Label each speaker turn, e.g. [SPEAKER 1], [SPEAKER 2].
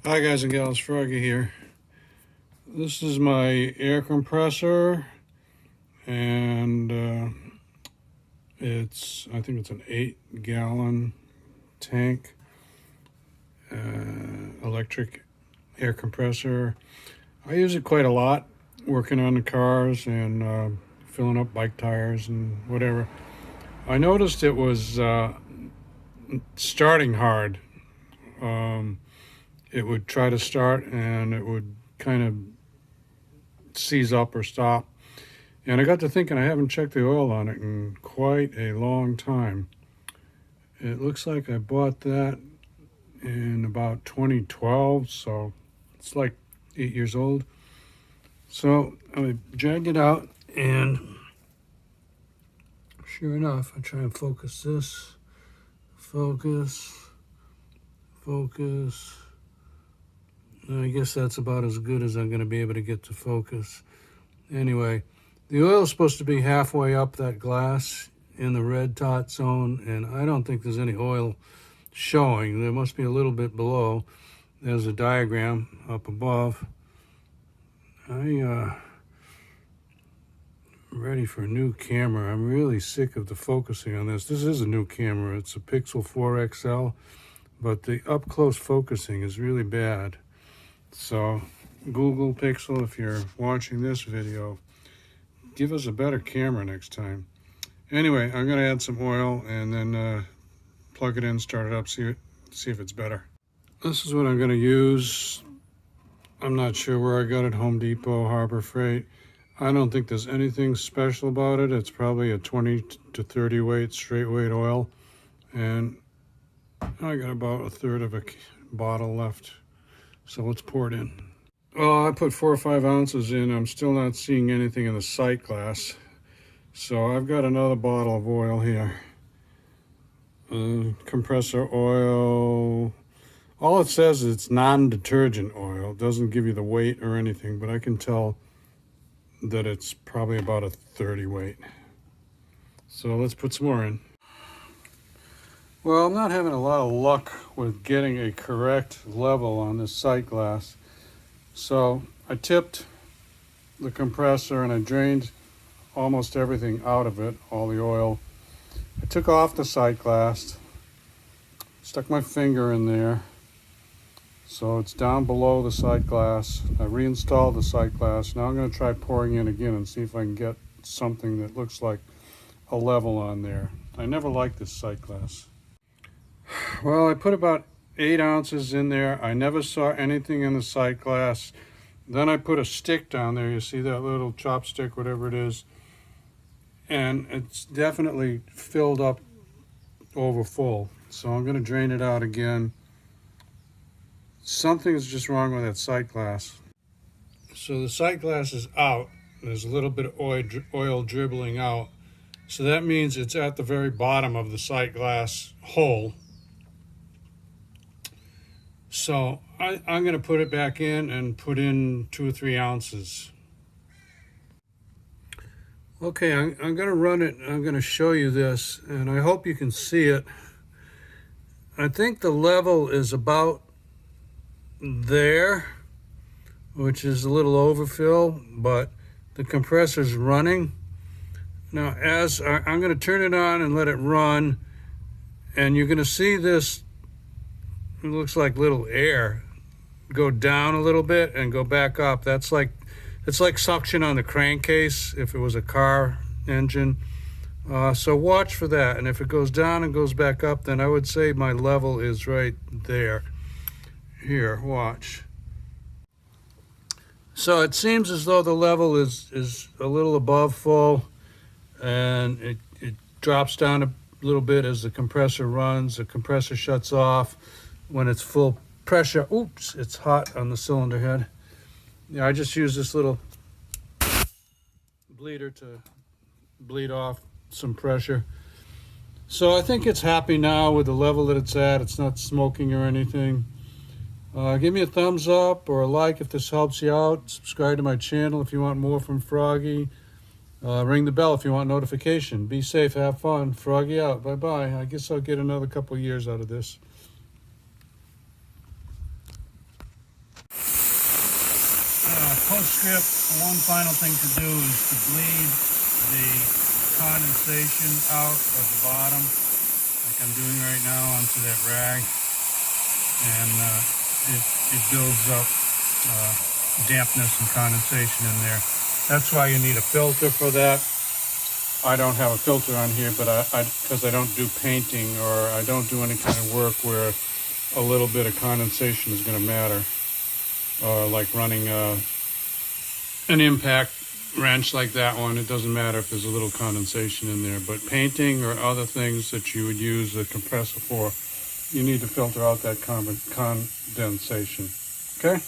[SPEAKER 1] Hi guys and gals, Froggy here. This is my air compressor, and I think it's an 8-gallon tank, electric air compressor. I use it quite a lot, working on the cars and filling up bike tires and whatever. I noticed it was starting hard. It would try to start and it would kind of seize up or stop. And I got to thinking, I haven't checked the oil on it in quite a long time. It looks like I bought that in about 2012, so it's like 8 years old. So I dragged it out, and sure enough, I try and focus this. Focus. I guess that's about as good as I'm going to be able to get to focus. Anyway, the oil is supposed to be halfway up that glass in the red dot zone, and I don't think there's any oil showing. There must be a little bit below. There's a diagram up above. I'm ready for a new camera. I'm really sick of the focusing on this. This is a new camera. It's a Pixel 4 XL, but the up-close focusing is really bad. So Google Pixel, if you're watching this video, give us a better camera next time. Anyway, I'm going to add some oil and then plug it in, start it up, see if it's better. This is what I'm going to use. I'm not sure where I got it, Home Depot, Harbor Freight. I don't think there's anything special about it. It's probably a 20 to 30 weight, straight weight oil. And I got about a third of a bottle left. So let's pour it in. Well, I put 4 or 5 ounces in. I'm still not seeing anything in the sight glass. So I've got another bottle of oil here. Compressor oil. All it says is it's non-detergent oil. It doesn't give you the weight or anything, but I can tell that it's probably about a 30 weight. So let's put some more in. Well, I'm not having a lot of luck with getting a correct level on this sight glass. So I tipped the compressor and I drained almost everything out of it, all the oil. I took off the sight glass, stuck my finger in there. So it's down below the sight glass. I reinstalled the sight glass. Now I'm going to try pouring in again and see if I can get something that looks like a level on there. I never liked this sight glass. Well, I put about 8 ounces in there. I never saw anything in the sight glass. Then I put a stick down there. You see that little chopstick, whatever it is. And it's definitely filled up over full. So I'm going to drain it out again. Something is just wrong with that sight glass. So the sight glass is out. There's a little bit of oil dribbling out. So that means it's at the very bottom of the sight glass hole. So I'm going to put it back in and put in 2 or 3 ounces. Okay, I'm going to run it. I'm going to show you this, and I hope you can see it. I think the level is about there, which is a little overfill, but the compressor's running. Now, as I'm going to turn it on and let it run, and you're going to see this, it looks like little air, go down a little bit and go back up. It's like suction on the crankcase if it was a car engine. So watch for that, and if it goes down and goes back up, then I would say my level is right there. Here, watch. So it seems as though the level is a little above full, and it drops down a little bit as the compressor runs. The compressor shuts off when it's full pressure. Oops, it's hot on the cylinder head. Yeah, I just use this little bleeder to bleed off some pressure. So I think it's happy now with the level that it's at. It's not smoking or anything. Give me a thumbs up or a like if this helps you out. Subscribe to my channel if you want more from Froggy. Ring the bell if you want notification. Be safe, have fun. Froggy out. Bye-bye. I guess I'll get another couple years out of this. Postscript, one final thing to do is to bleed the condensation out of the bottom, like I'm doing right now, onto that rag, and it builds up dampness and condensation in there. That's why you need a filter for that. I don't have a filter on here, but because I don't do painting, or I don't do any kind of work where a little bit of condensation is going to matter, like running an impact wrench like that one. It doesn't matter if there's a little condensation in there, but painting or other things that you would use the compressor for, you need to filter out that condensation. Okay?